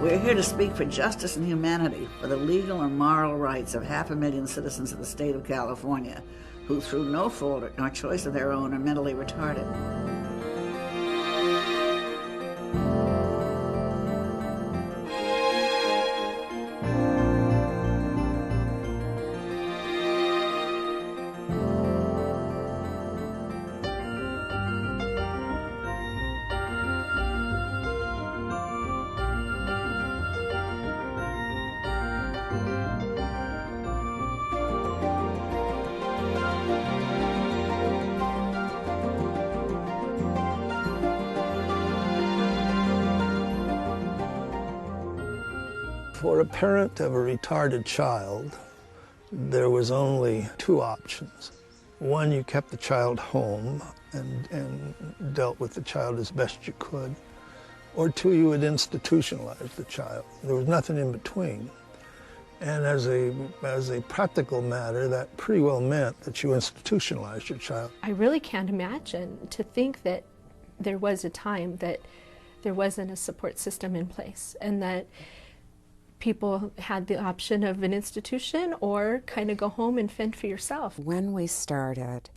We're here to speak for justice and humanity, for the legal and moral rights of 500,000 citizens of the state of California who, through no fault or choice of their own, are mentally retarded. For a parent of a retarded child, there was only two options. One, you kept the child home and dealt with the child as best you could. Or two, you would institutionalize the child. There was nothing in between. And as a practical matter, that pretty well meant that you institutionalized your child. I really can't imagine to think that there was a time that there wasn't a support system in place and that people had the option of an institution or kind of go home and fend for yourself. When we started,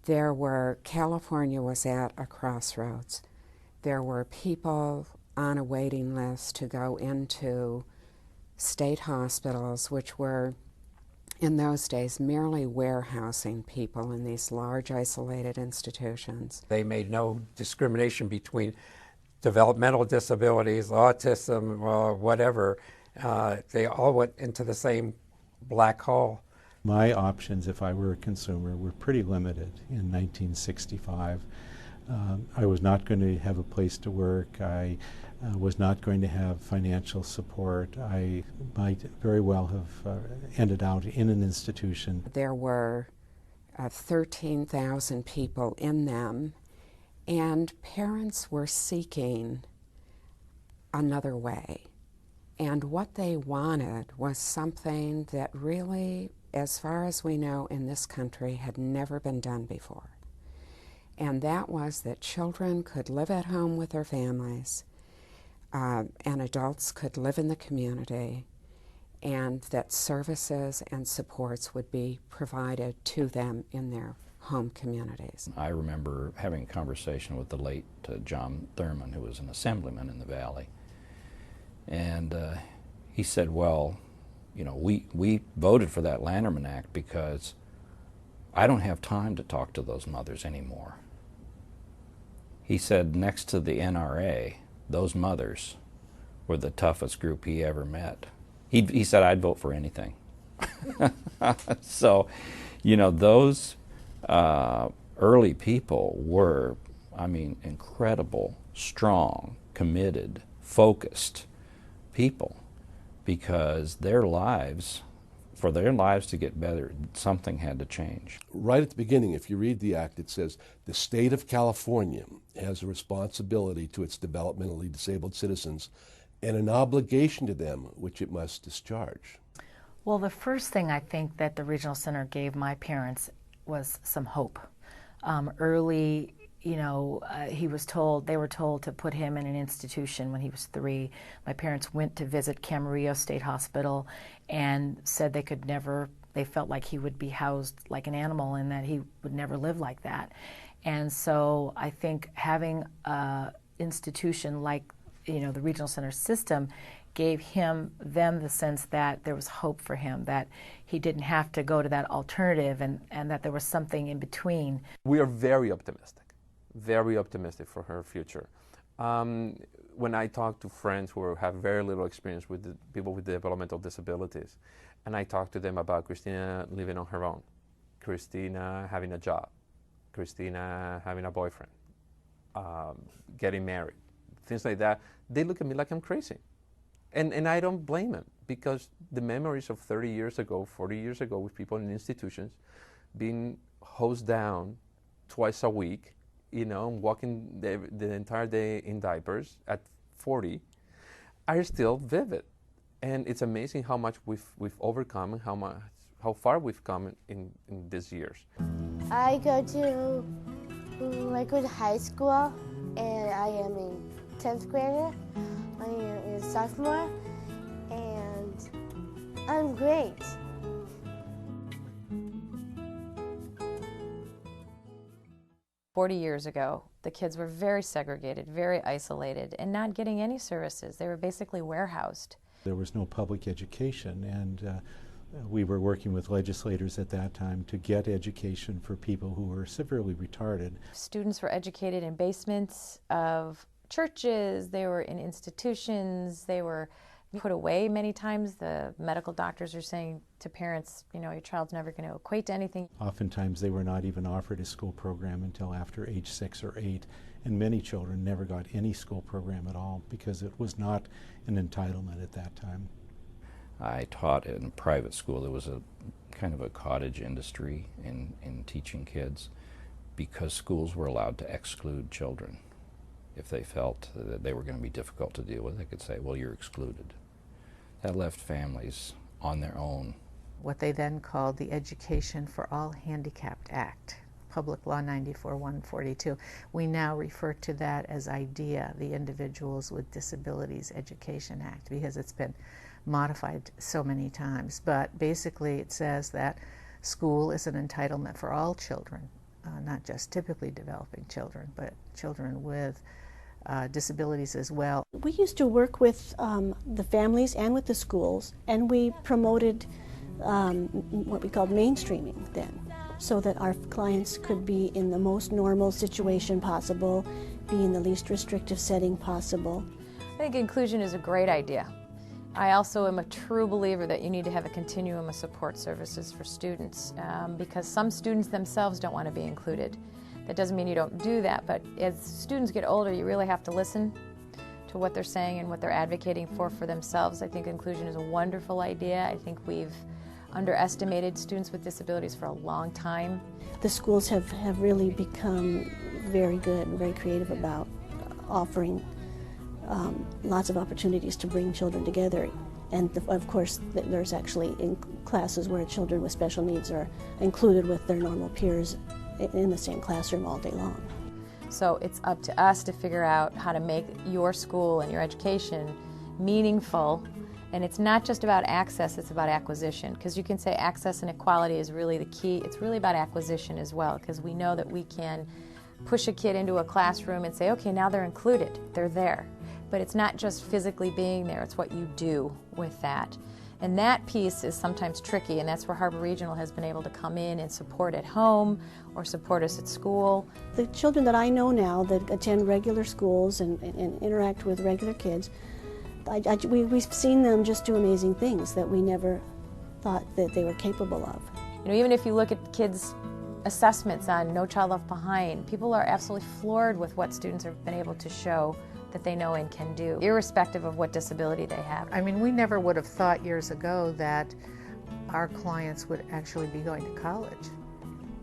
California was at a crossroads. There were people on a waiting list to go into state hospitals, which were, in those days, merely warehousing people in these large isolated institutions. They made no discrimination between developmental disabilities, autism, whatever. They all went into the same black hole. My options, if I were a consumer, were pretty limited in 1965. I was not going to have a place to work. I was not going to have financial support. I might very well have ended out in an institution. There were 13,000 people in them, and parents were seeking another way. And what they wanted was something that really, as far as we know in this country, had never been done before. And that was that children could live at home with their families, and adults could live in the community, and that services and supports would be provided to them in their home communities. I remember having a conversation with the late John Thurman, who was an assemblyman in the Valley. And he said, well, you know, we voted for that Lanterman Act because I don't have time to talk to those mothers anymore. He said next to the NRA, those mothers were the toughest group he ever met. He said, I'd vote for anything. So, you know, those early people were, I mean, incredible, strong, committed, focused people, because for their lives to get better, something had to change. Right at the beginning, if you read the act, it says the state of California has a responsibility to its developmentally disabled citizens and an obligation to them which it must discharge. Well, the first thing I think that the Regional Center gave my parents was some hope. Early, you know, they were told to put him in an institution when he was 3. My parents went to visit Camarillo State Hospital and said they felt like he would be housed like an animal and that he would never live like that. And so I think having an institution like, you know, the Regional Center system gave them the sense that there was hope for him, that he didn't have to go to that alternative and that there was something in between. We are very optimistic for her future. When I talk to friends who have very little experience with people with developmental disabilities, and I talk to them about Christina living on her own, Christina having a job, Christina having a boyfriend, getting married, things like that, they look at me like I'm crazy. And I don't blame them, because the memories of 30 years ago, 40 years ago, with people in institutions being hosed down twice a week, you know, walking the entire day in diapers at 40, are still vivid. And it's amazing how much we've overcome and how far we've come in these years. I go to Lakewood High School, and I am in 10th grade. I am a sophomore, and I'm great. Years ago, the kids were very segregated, very isolated, and not getting any services. They were basically warehoused. There was no public education, and we were working with legislators at that time to get education for people who were severely retarded. Students were educated in basements of churches, they were in institutions, they were put away many times. The medical doctors are saying to parents, you know, your child's never going to equate to anything. Oftentimes they were not even offered a school program until after age 6 or 8, and many children never got any school program at all because it was not an entitlement at that time. I taught in private school. There was a kind of a cottage industry in teaching kids because schools were allowed to exclude children. If they felt that they were going to be difficult to deal with, they could say, well, you're excluded. That left families on their own. What they then called the Education for All Handicapped Act, Public Law 94-142. We now refer to that as IDEA, the Individuals with Disabilities Education Act, because it's been modified so many times. But basically it says that school is an entitlement for all children, not just typically developing children, but children with disabilities as well. We used to work with the families and with the schools, and we promoted what we called mainstreaming then, so that our clients could be in the most normal situation possible, be in the least restrictive setting possible. I think inclusion is a great idea. I also am a true believer that you need to have a continuum of support services for students because some students themselves don't want to be included. That doesn't mean you don't do that, but as students get older, you really have to listen to what they're saying and what they're advocating for themselves. I think inclusion is a wonderful idea. I think we've underestimated students with disabilities for a long time. The schools have really become very good and very creative about offering lots of opportunities to bring children together. And of course, there's actually in classes where children with special needs are included with their normal peers in the same classroom all day long. So it's up to us to figure out how to make your school and your education meaningful. And it's not just about access, it's about acquisition. Because you can say access and equality is really the key. It's really about acquisition as well, because we know that we can push a kid into a classroom and say, okay, now they're included, they're there. But it's not just physically being there, it's what you do with that. And that piece is sometimes tricky, and that's where Harbor Regional has been able to come in and support at home or support us at school. The children that I know now that attend regular schools and interact with regular kids, we've seen them just do amazing things that we never thought that they were capable of. You know, even if you look at kids' assessments on No Child Left Behind, people are absolutely floored with what students have been able to show that they know and can do, irrespective of what disability they have. I mean, we never would have thought years ago that our clients would actually be going to college.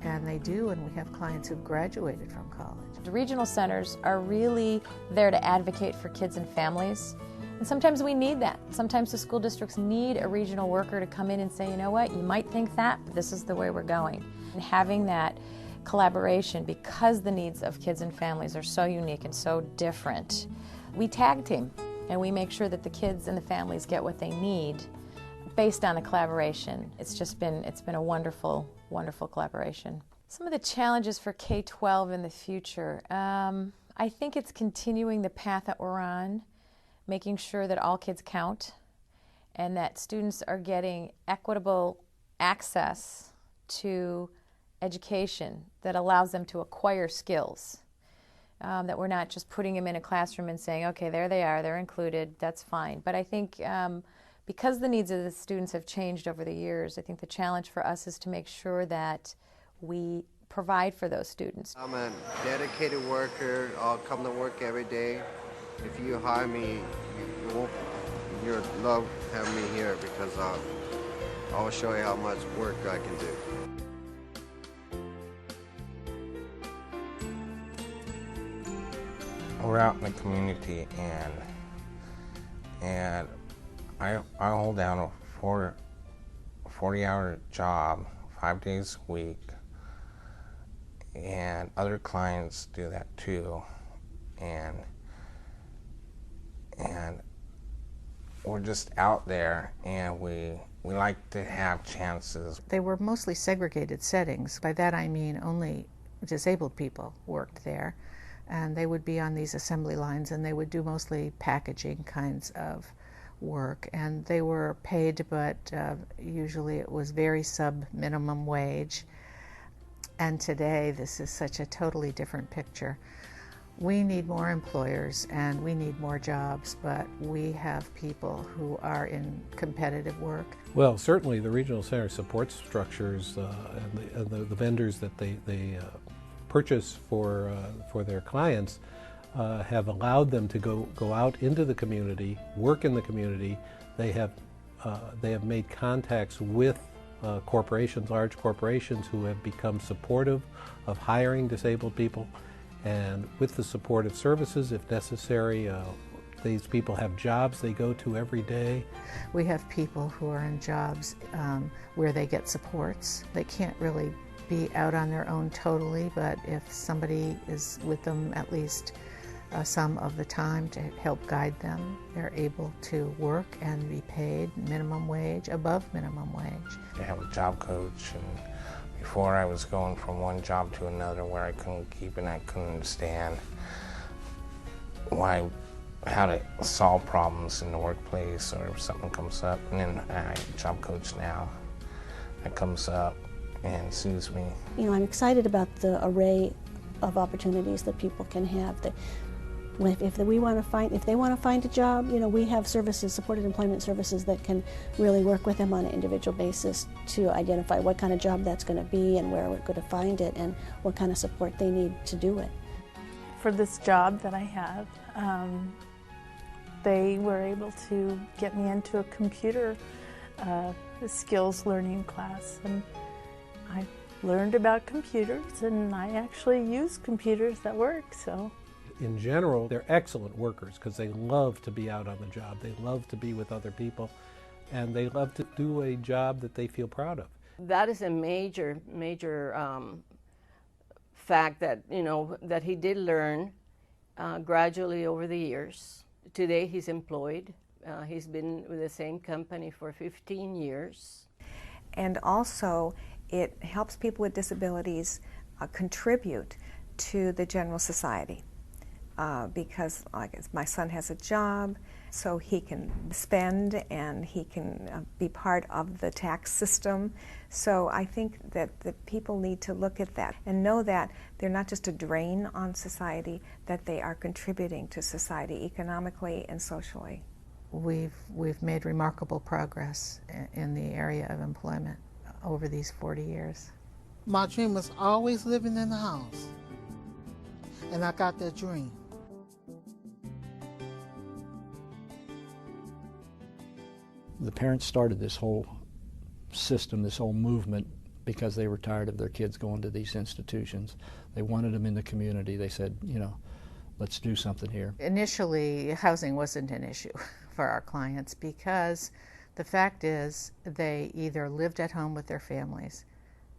And they do, and we have clients who've graduated from college. The regional centers are really there to advocate for kids and families. And sometimes we need that. Sometimes the school districts need a regional worker to come in and say, you know what, you might think that, but this is the way we're going. And having that collaboration, because the needs of kids and families are so unique and so different, we tag team and we make sure that the kids and the families get what they need based on a collaboration. It's been a wonderful, wonderful collaboration. Some of the challenges for K-12 in the future, I think it's continuing the path that we're on, making sure that all kids count and that students are getting equitable access to education that allows them to acquire skills, that we're not just putting them in a classroom and saying, okay, there they are, they're included, that's fine. But I think because the needs of the students have changed over the years, I think the challenge for us is to make sure that we provide for those students. I'm a dedicated worker. I'll come to work every day. If you hire me, you'll love having me here because I will show you how much work I can do. We're out in the community, and I hold down a 40-hour job, 5 days a week, and other clients do that too, and we're just out there, and we like to have chances. They were mostly segregated settings. By that I mean only disabled people worked there, and they would be on these assembly lines, and they would do mostly packaging kinds of work, and they were paid, but usually it was very sub-minimum wage. And today this is such a totally different picture. We need more employers and we need more jobs, but we have people who are in competitive work. Well, certainly the regional center support structures and the vendors that they purchase for their clients have allowed them to go out into the community, work in the community. They have made contacts with corporations, large corporations, who have become supportive of hiring disabled people. And with the supportive services, if necessary, these people have jobs they go to every day. We have people who are in jobs where they get supports. They can't really be out on their own totally, but if somebody is with them at least some of the time to help guide them, they're able to work and be paid minimum wage, above minimum wage. I have a job coach, and before I was going from one job to another where I couldn't keep, and I couldn't understand how to solve problems in the workplace or if something comes up. And then I have a job coach now that comes up and soothes me. You know, I'm excited about the array of opportunities that people can have. If they want to find a job, you know, we have services, supported employment services, that can really work with them on an individual basis to identify what kind of job that's going to be and where we're going to find it and what kind of support they need to do it. For this job that I have, they were able to get me into a computer skills learning class, and I learned about computers, and I actually use computers that work. So. In general, they're excellent workers because they love to be out on the job. They love to be with other people, and they love to do a job that they feel proud of. That is a major fact that, you know, that he did learn gradually over the years. Today he's employed. He's been with the same company for 15 years. And also it helps people with disabilities contribute to the general society. Because my son has a job, so he can spend and he can be part of the tax system. So I think that people need to look at that and know that they're not just a drain on society, that they are contributing to society economically and socially. We've made remarkable progress in the area of employment over these 40 years. My dream was always living in the house, and I got that dream. The parents started this whole system, this whole movement, because they were tired of their kids going to these institutions. They wanted them in the community. They said, you know, let's do something here. Initially, housing wasn't an issue for our clients because the fact is they either lived at home with their families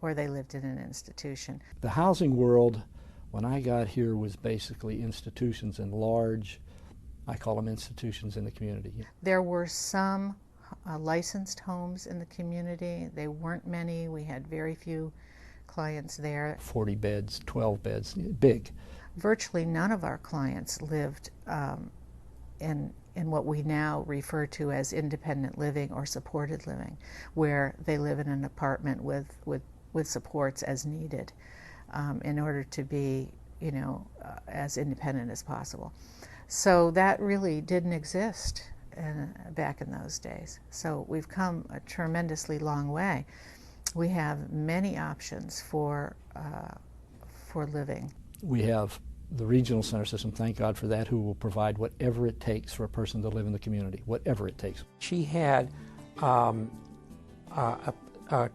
or they lived in an institution. The housing world, when I got here, was basically institutions and large, I call them institutions in the community. There were some licensed homes in the community. They weren't many. We had very few clients there. 40 beds, 12 beds, big. Virtually none of our clients lived in what we now refer to as independent living or supported living, where they live in an apartment with supports as needed in order to be, you know, as independent as possible. So that really didn't exist back in those days. So we've come a tremendously long way. We have many options for living. We have the regional center system, thank God for that, who will provide whatever it takes for a person to live in the community, whatever it takes. She had a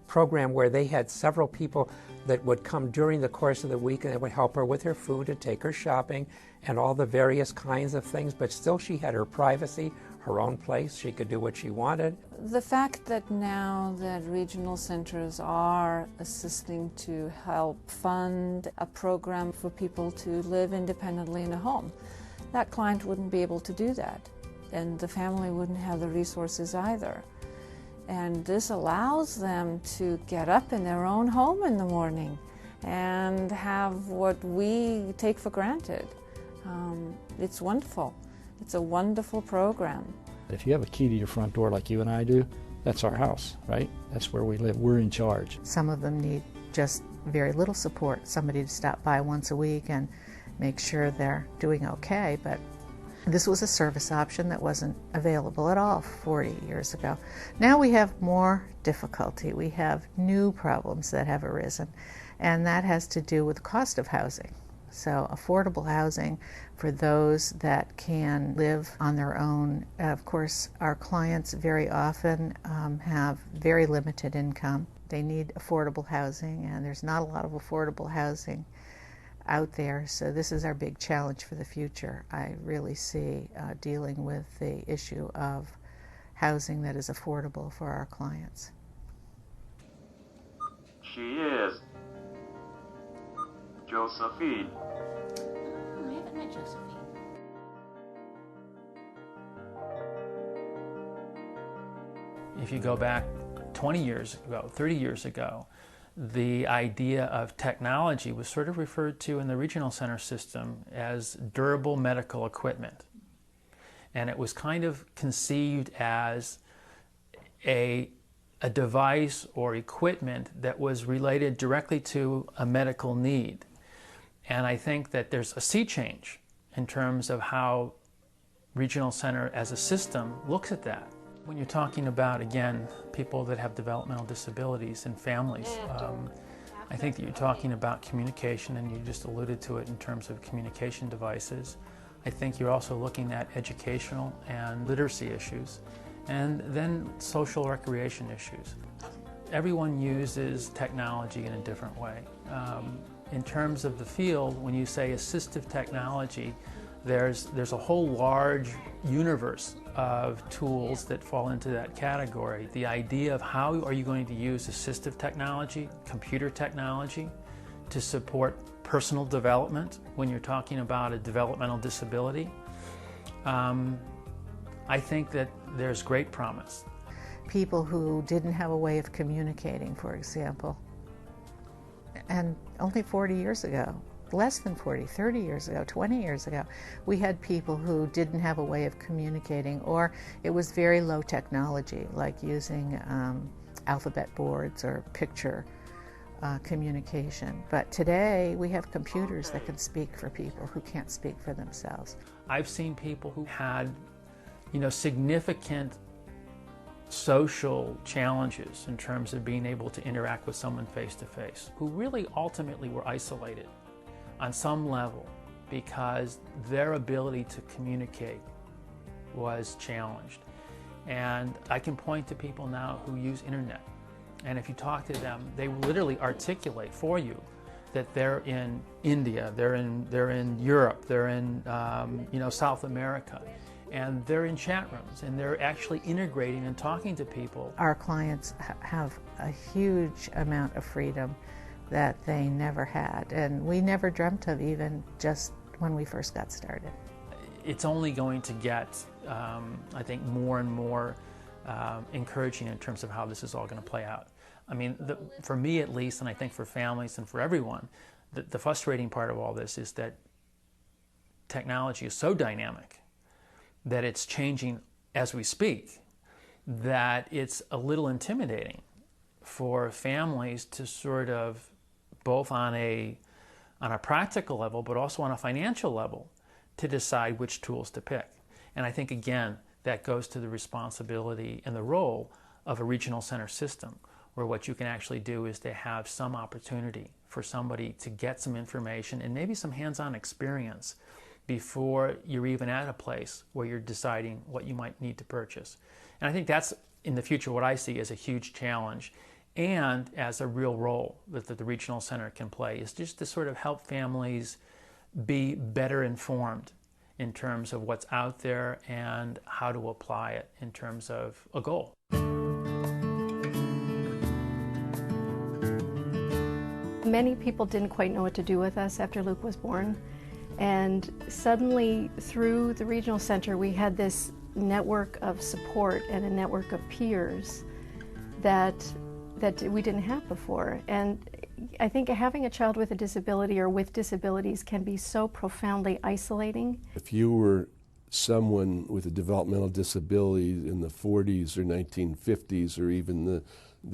program where they had several people that would come during the course of the week and they would help her with her food and take her shopping and all the various kinds of things, but still she had her privacy, her own place. She could do what she wanted. The fact that now that regional centers are assisting to help fund a program for people to live independently in a home, that client wouldn't be able to do that and the family wouldn't have the resources either. And this allows them to get up in their own home in the morning and have what we take for granted. It's wonderful. It's a wonderful program. If you have a key to your front door like you and I do, that's our house, right? That's where we live. We're in charge. Some of them need just very little support, somebody to stop by once a week and make sure they're doing okay, but this was a service option that wasn't available at all 40 years ago. Now we have more difficulty. We have new problems that have arisen, and that has to do with the cost of housing. So affordable housing for those that can live on their own. Of course, our clients very often have very limited income. They need affordable housing, and there's not a lot of affordable housing out there. So this is our big challenge for the future. I really see dealing with the issue of housing that is affordable for our clients. She is Josephine. I haven't met Josephine. If you go back 20 years ago, 30 years ago, the idea of technology was sort of referred to in the regional center system as durable medical equipment. And it was kind of conceived as a device or equipment that was related directly to a medical need. And I think that there's a sea change in terms of how regional center as a system looks at that. When you're talking about, again, people that have developmental disabilities and families, I think that you're talking about communication, and you just alluded to it in terms of communication devices. I think you're also looking at educational and literacy issues, and then social recreation issues. Everyone uses technology in a different way. In terms of the field, when you say assistive technology, there's a whole large universe of tools that fall into that category. The idea of how are you going to use assistive technology, computer technology, to support personal development when you're talking about a developmental disability, I think that there's great promise. People who didn't have a way of communicating, for example, and only 40 years ago, less than 40, 30 years ago, 20 years ago, we had people who didn't have a way of communicating, or it was very low technology, like using alphabet boards or picture communication. But today we have computers that can speak for people who can't speak for themselves. I've seen people who had, significant social challenges in terms of being able to interact with someone face to face, who really ultimately were isolated on some level because their ability to communicate was challenged. And I can point to people now who use internet, and if you talk to them, they literally articulate for you that they're in India, they're in Europe, they're in South America, and they're in chat rooms, and they're actually integrating and talking to people. Our clients have a huge amount of freedom that they never had, and we never dreamt of even just when we first got started. It's only going to get, I think, more and more encouraging in terms of how this is all going to play out. I mean, for me at least, and I think for families and for everyone, the frustrating part of all this is that technology is so dynamic that it's changing as we speak, that it's a little intimidating for families to sort of, both on a practical level, but also on a financial level, to decide which tools to pick. And I think, again, that goes to the responsibility and the role of a regional center system, where what you can actually do is to have some opportunity for somebody to get some information and maybe some hands-on experience before you're even at a place where you're deciding what you might need to purchase. And I think that's, in the future, what I see as a huge challenge, and as a real role that the regional center can play, is just to sort of help families be better informed in terms of what's out there and how to apply it in terms of a goal. Many people didn't quite know what to do with us after Luke was born. And suddenly, through the regional center, we had this network of support and a network of peers that we didn't have before. And I think having a child with a disability or with disabilities can be so profoundly isolating. If you were someone with a developmental disability in the 40s or 1950s or even the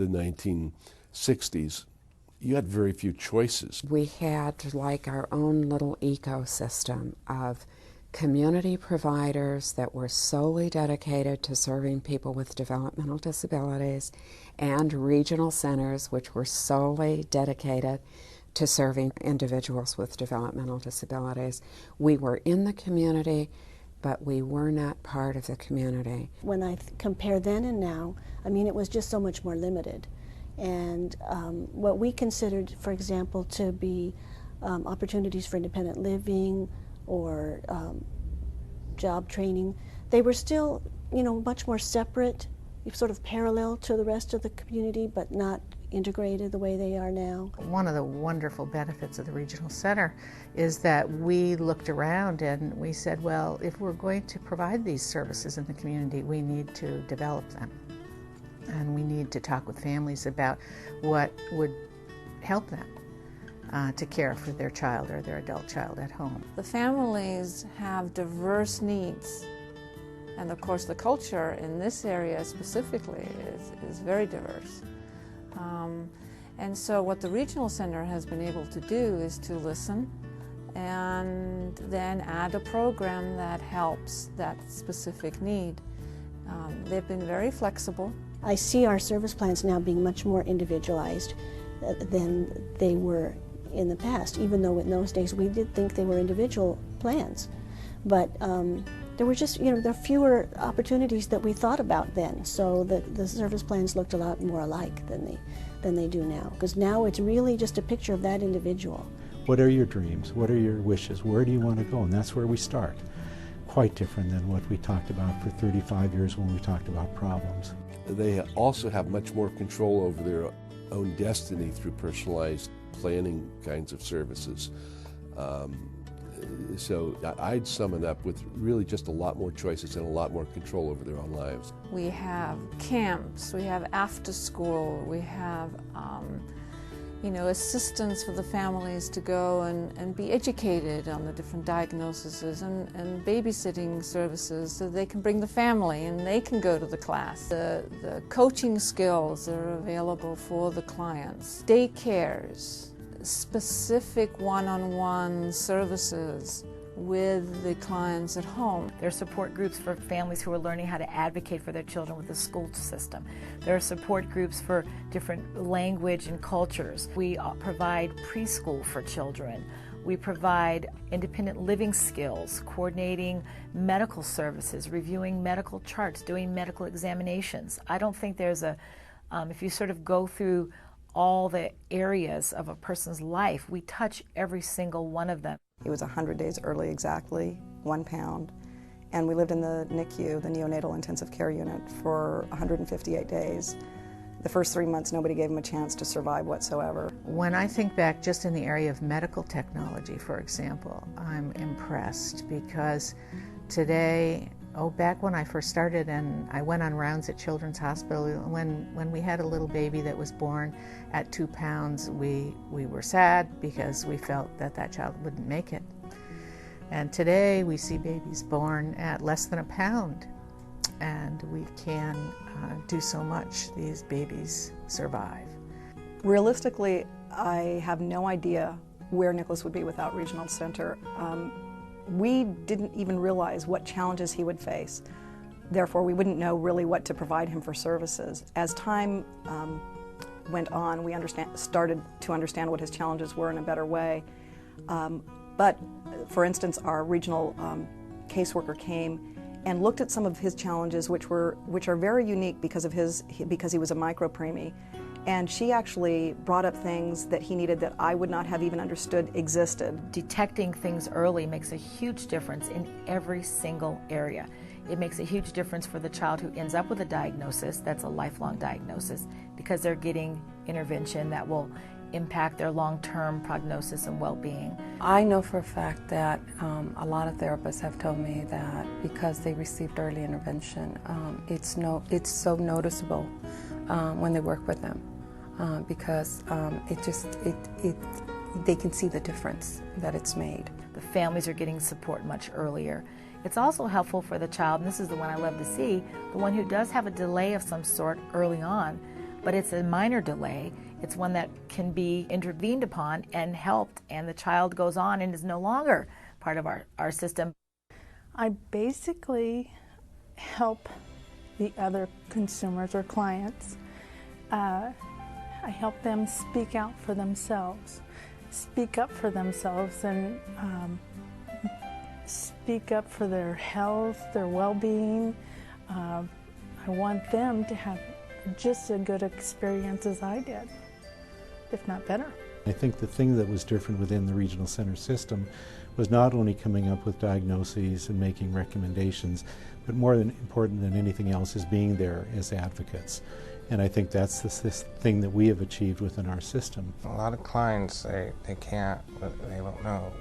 1960s, you had very few choices. We had like our own little ecosystem of community providers that were solely dedicated to serving people with developmental disabilities, and regional centers which were solely dedicated to serving individuals with developmental disabilities. We were in the community, but we were not part of the community. When I compare then and now, I mean, it was just so much more limited. And what we considered, for example, to be opportunities for independent living or job training, they were still, much more separate, sort of parallel to the rest of the community, but not integrated the way they are now. One of the wonderful benefits of the regional center is that we looked around and we said, well, if we're going to provide these services in the community, we need to develop them. And we need to talk with families about what would help them to care for their child or their adult child at home. The families have diverse needs, and of course the culture in this area specifically is very diverse. And so what the regional center has been able to do is to listen and then add a program that helps that specific need. They've been very flexible. I see our service plans now being much more individualized than they were in the past, even though in those days we did think they were individual plans. But there were just, there are fewer opportunities that we thought about then, so the service plans looked a lot more alike than they do now, because now it's really just a picture of that individual. What are your dreams? What are your wishes? Where do you want to go? And that's where we start. Quite different than what we talked about for 35 years when we talked about problems. They also have much more control over their own destiny through personalized planning kinds of services. So I'd sum it up with really just a lot more choices and a lot more control over their own lives. We have camps, we have after school, we have assistance for the families to go and be educated on the different diagnoses and babysitting services so they can bring the family and they can go to the class. The coaching skills are available for the clients. Daycares, specific one-on-one services with the clients at home. There are support groups for families who are learning how to advocate for their children with the school system. There are support groups for different language and cultures. We provide preschool for children. We provide independent living skills, coordinating medical services, reviewing medical charts, doing medical examinations. I don't think there's if you sort of go through all the areas of a person's life, we touch every single one of them. He was 100 days early exactly, 1 pound, and we lived in the NICU, the Neonatal Intensive Care Unit, for 158 days. The first 3 months, nobody gave him a chance to survive whatsoever. When I think back just in the area of medical technology, for example, I'm impressed because today, back when I first started and I went on rounds at Children's Hospital, when we had a little baby that was born at 2 pounds, we were sad because we felt that child wouldn't make it. And today we see babies born at less than 1 pound, and we can do so much. These babies survive. Realistically, I have no idea where Nicholas would be without Regional Center. We didn't even realize what challenges he would face. Therefore, we wouldn't know really what to provide him for services. As time went on, we started to understand what his challenges were in a better way. But, for instance, our regional caseworker came and looked at some of his challenges, which are very unique because he was a micro-preemie. And she actually brought up things that he needed that I would not have even understood existed. Detecting things early makes a huge difference in every single area. It makes a huge difference for the child who ends up with a diagnosis that's a lifelong diagnosis, because they're getting intervention that will impact their long-term prognosis and well-being. I know for a fact that a lot of therapists have told me that because they received early intervention, it's so noticeable when they work with them because they can see the difference that it's made. The families are getting support much earlier. It's also helpful for the child, and this is the one I love to see, the one who does have a delay of some sort early on, but it's a minor delay. It's one that can be intervened upon and helped, and the child goes on and is no longer part of our system. I basically help the other consumers or clients. I help them speak out for themselves, speak up for themselves, and speak up for their health, their well-being. I want them to have just a good experience as I did, if not better. I think the thing that was different within the regional center system was not only coming up with diagnoses and making recommendations, but more important than anything else is being there as advocates. And I think that's this thing that we have achieved within our system. A lot of clients, they don't know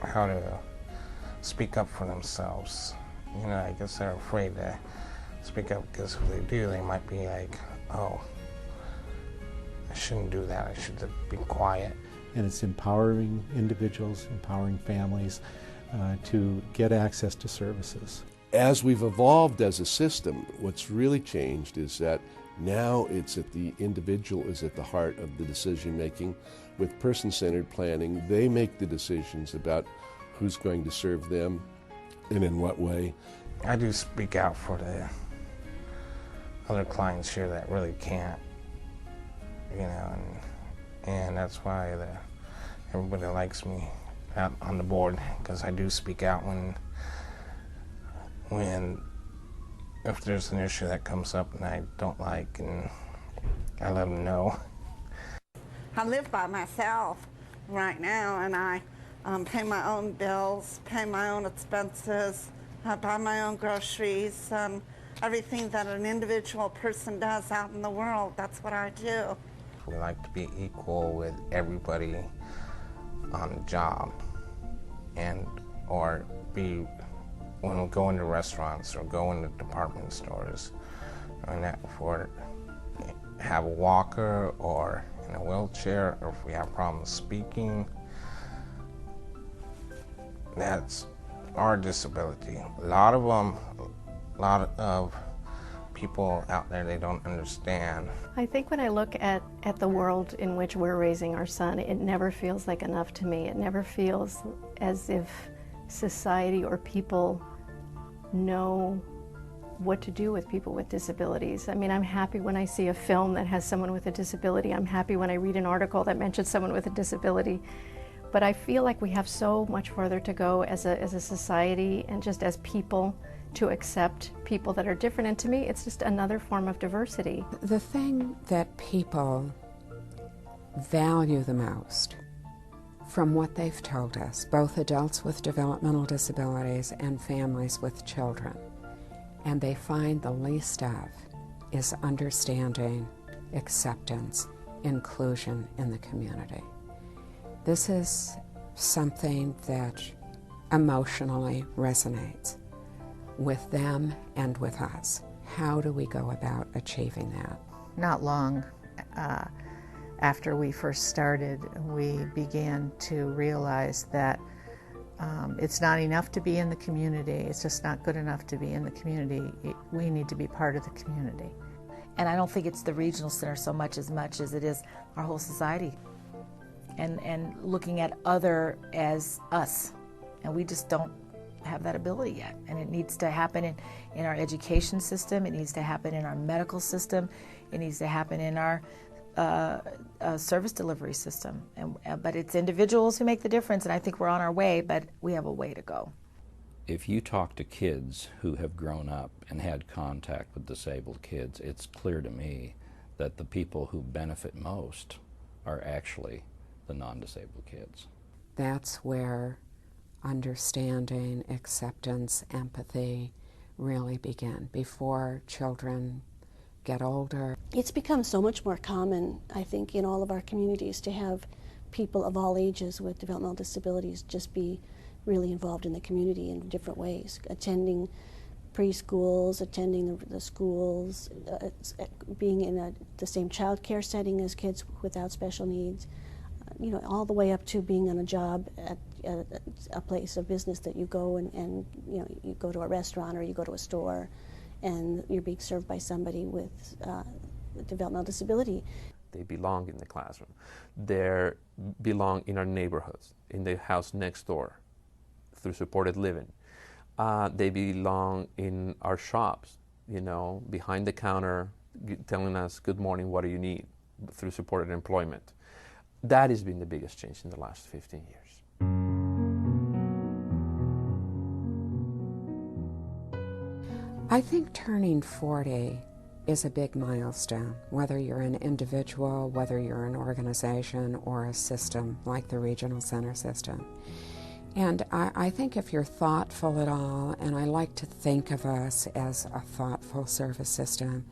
how to speak up for themselves. You know, I guess they're afraid to speak up because if they do, they might be like, oh, I shouldn't do that, I should be quiet. And it's empowering individuals, empowering families to get access to services. As we've evolved as a system, what's really changed is that now it's at the individual is at the heart of the decision making. With person-centered planning, they make the decisions about who's going to serve them and in what way. I do speak out for the other clients here that really can't, you know, and that's why everybody likes me out on the board, because I do speak out if there's an issue that comes up and I don't like, and I let them know. I live by myself right now, and I pay my own bills, pay my own expenses, I buy my own groceries, everything that an individual person does out in the world, that's what I do. We like to be equal with everybody on the job, or be when we go into restaurants or go into department stores, have a walker or in a wheelchair, or if we have problems speaking, that's our disability. A lot of people out there, they don't understand. I think when I look at the world in which we're raising our son, it never feels like enough to me. It never feels as if society or people know what to do with people with disabilities. I mean, I'm happy when I see a film that has someone with a disability. I'm happy when I read an article that mentions someone with a disability. But I feel like we have so much further to go as a society and just as people to accept people that are different. And to me, it's just another form of diversity. The thing that people value the most from what they've told us, both adults with developmental disabilities and families with children, and they find the least of, is understanding, acceptance, inclusion in the community. This is something that emotionally resonates with them and with us. How do we go about achieving that? Not long after we first started, we began to realize that it's not enough to be in the community. It's just not good enough to be in the community. We need to be part of the community. And I don't think it's the regional center so much as it is our whole society. And looking at other as us. And we just don't have that ability yet. And it needs to happen in our education system. It needs to happen in our medical system. It needs to happen in our service delivery system. But it's individuals who make the difference, and I think we're on our way, but we have a way to go. If you talk to kids who have grown up and had contact with disabled kids, it's clear to me that the people who benefit most are actually the non-disabled kids. That's where understanding, acceptance, empathy really begin, before children get older. It's become so much more common, I think, in all of our communities to have people of all ages with developmental disabilities just be really involved in the community in different ways, attending preschools, attending the schools, being in the same child care setting as kids without special needs, you know, all the way up to being on a job at a place of business that you go and you know, you go to a restaurant or you go to a store and you're being served by somebody with developmental disability. They belong in the classroom. They belong in our neighborhoods, in the house next door, through supported living. They belong in our shops, you know, behind the counter, telling us, good morning, what do you need, through supported employment. That has been the biggest change in the last 15 years. I think turning 40 is a big milestone, whether you're an individual, whether you're an organization or a system like the regional center system. And I think if you're thoughtful at all, and I like to think of us as a thoughtful service system,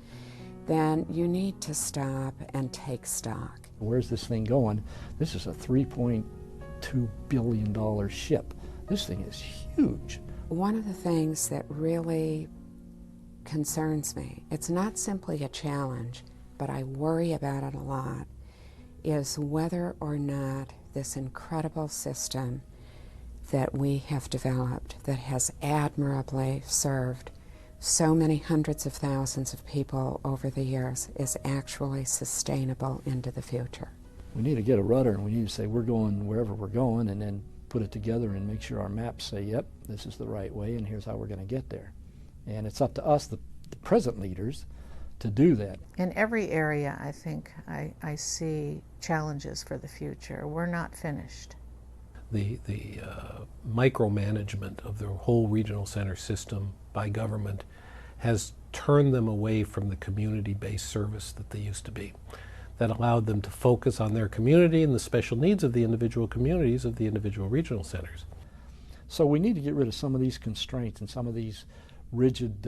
then you need to stop and take stock. Where's this thing going? This is a $3.2 billion ship. This thing is huge. One of the things that really concerns me, it's not simply a challenge, but I worry about it a lot, is whether or not this incredible system that we have developed that has admirably served so many hundreds of thousands of people over the years is actually sustainable into the future. We need to get a rudder and we need to say we're going wherever we're going and then put it together and make sure our maps say, yep, this is the right way and here's how we're going to get there. And it's up to us, the present leaders, to do that. In every area, I think I see challenges for the future. We're not finished. The micromanagement of the whole regional center system by government has turned them away from the community-based service that they used to be. That allowed them to focus on their community and the special needs of the individual communities of the individual regional centers. So we need to get rid of some of these constraints and some of these rigid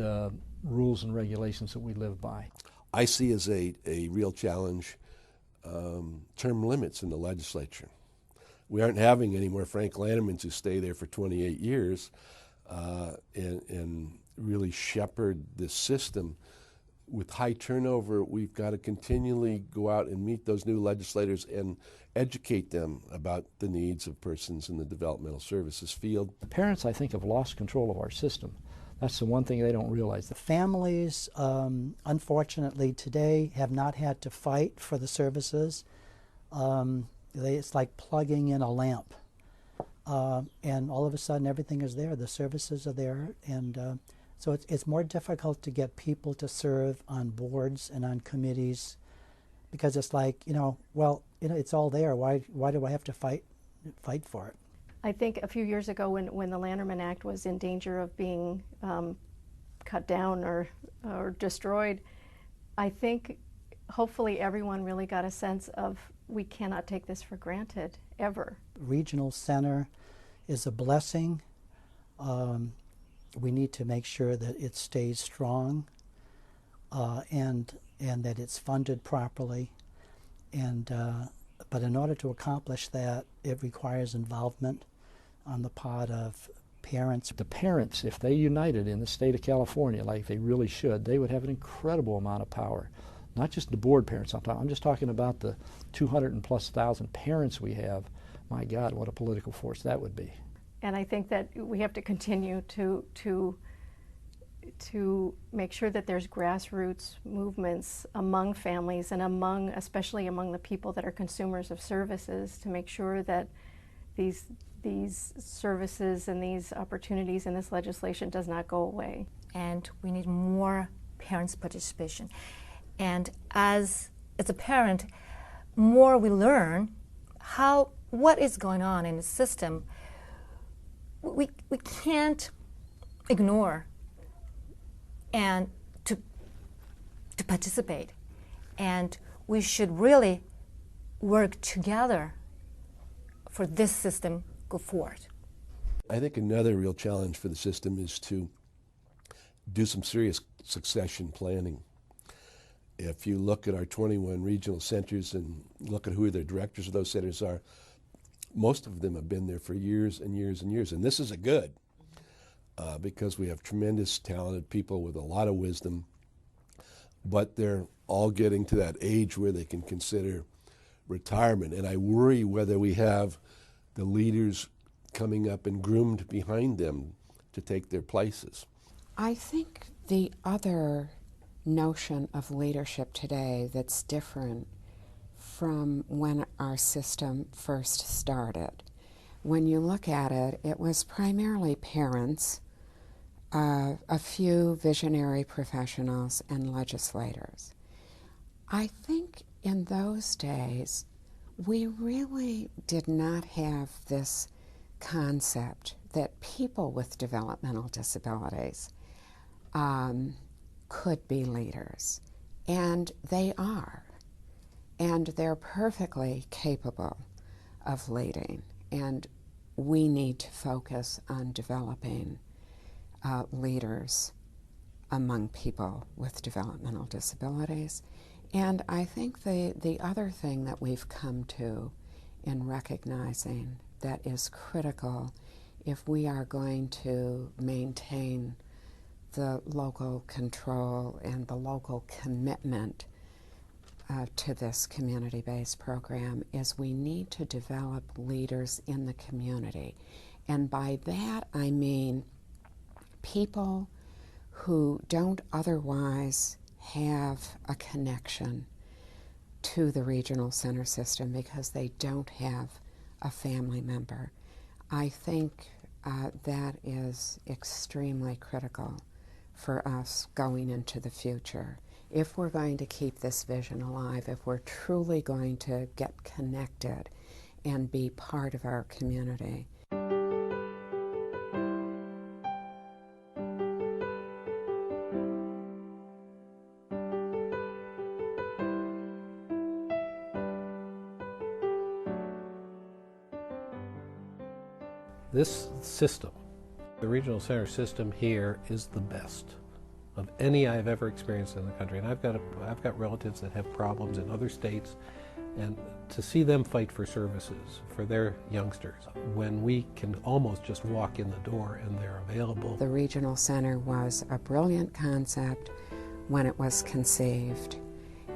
rules and regulations that we live by. I see as a real challenge term limits in the legislature. We aren't having any more Frank Lantermans who stay there for 28 years and really shepherd this system. With high turnover, we've got to continually go out and meet those new legislators and educate them about the needs of persons in the developmental services field. The parents, I think, have lost control of our system. That's the one thing they don't realize. The families, unfortunately, today have not had to fight for the services. It's like plugging in a lamp, and all of a sudden everything is there. The services are there, and so it's more difficult to get people to serve on boards and on committees because it's like, well, it's all there. Why do I have to fight for it? I think a few years ago when the Lanterman Act was in danger of being cut down or destroyed, I think hopefully everyone really got a sense of we cannot take this for granted, ever. Regional center is a blessing. We need to make sure that it stays strong and that it's funded properly. But in order to accomplish that, it requires involvement on the part of parents. The parents, if they united in the state of California like they really should, they would have an incredible amount of power. Not just the board parents, I'm just talking about the 200,000+ parents we have. My God, what a political force that would be. And I think that we have to continue to make sure that there's grassroots movements among families and especially among the people that are consumers of services, to make sure that these services and these opportunities in this legislation does not go away. And we need more parents' participation. And as a parent, more we learn what is going on in the system, we can't ignore and to participate. And we should really work together for this system go forward. I think another real challenge for the system is to do some serious succession planning. If you look at our 21 regional centers and look at who the directors of those centers are, most of them have been there for years and years and years. And this is a good, because we have tremendous talented people with a lot of wisdom, but they're all getting to that age where they can consider retirement. And I worry whether we have the leaders coming up and groomed behind them to take their places. I think the other notion of leadership today that's different from when our system first started. When you look at it, it was primarily parents, a few visionary professionals, and legislators. I think in those days, we really did not have this concept that people with developmental disabilities could be leaders, and they are, and they're perfectly capable of leading, and we need to focus on developing leaders among people with developmental disabilities. And I think the other thing that we've come to in recognizing that is critical if we are going to maintain the local control and the local commitment to this community-based program is we need to develop leaders in the community. And by that I mean people who don't otherwise have a connection to the regional center system because they don't have a family member. I think that is extremely critical for us going into the future. If we're going to keep this vision alive, if we're truly going to get connected and be part of our community. This system, the regional center system here, is the best of any I've ever experienced in the country. And I've got relatives that have problems in other states, and to see them fight for services for their youngsters when we can almost just walk in the door and they're available. The regional center was a brilliant concept when it was conceived,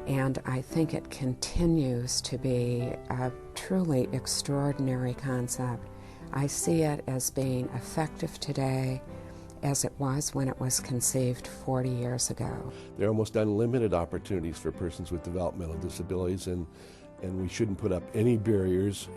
and I think it continues to be a truly extraordinary concept. I see it as being effective today as it was when it was conceived 40 years ago. There are almost unlimited opportunities for persons with developmental disabilities, and we shouldn't put up any barriers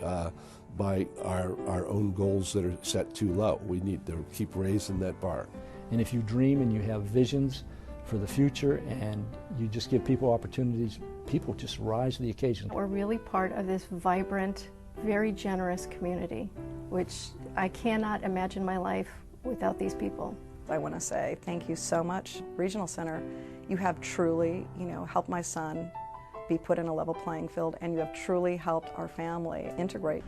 by our own goals that are set too low. We need to keep raising that bar. And if you dream and you have visions for the future and you just give people opportunities, people just rise to the occasion. We're really part of this vibrant, very generous community, which I cannot imagine my life without these people. I want to say thank you so much, Regional Center. You have truly, helped my son be put in a level playing field, and you have truly helped our family integrate.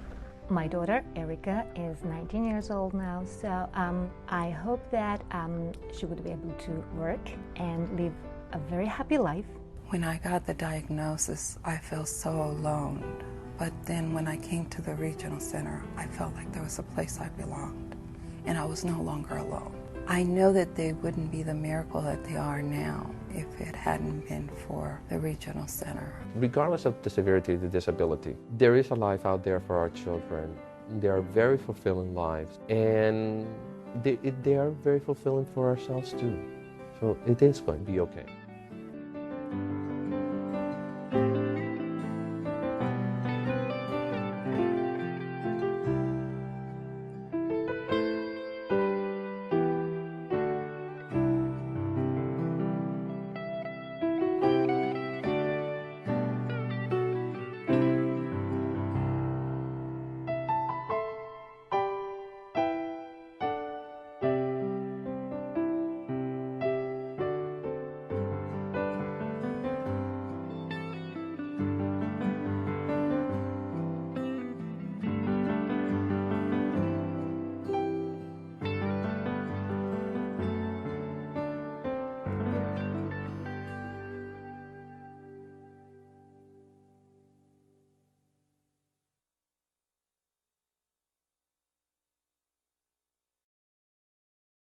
My daughter, Erica, is 19 years old now, so I hope that she would be able to work and live a very happy life. When I got the diagnosis, I felt so alone. But then when I came to the regional center, I felt like there was a place I belonged, and I was no longer alone. I know that they wouldn't be the miracle that they are now if it hadn't been for the regional center. Regardless of the severity of the disability, there is a life out there for our children. They are very fulfilling lives, and they are very fulfilling for ourselves too. So it is going to be okay.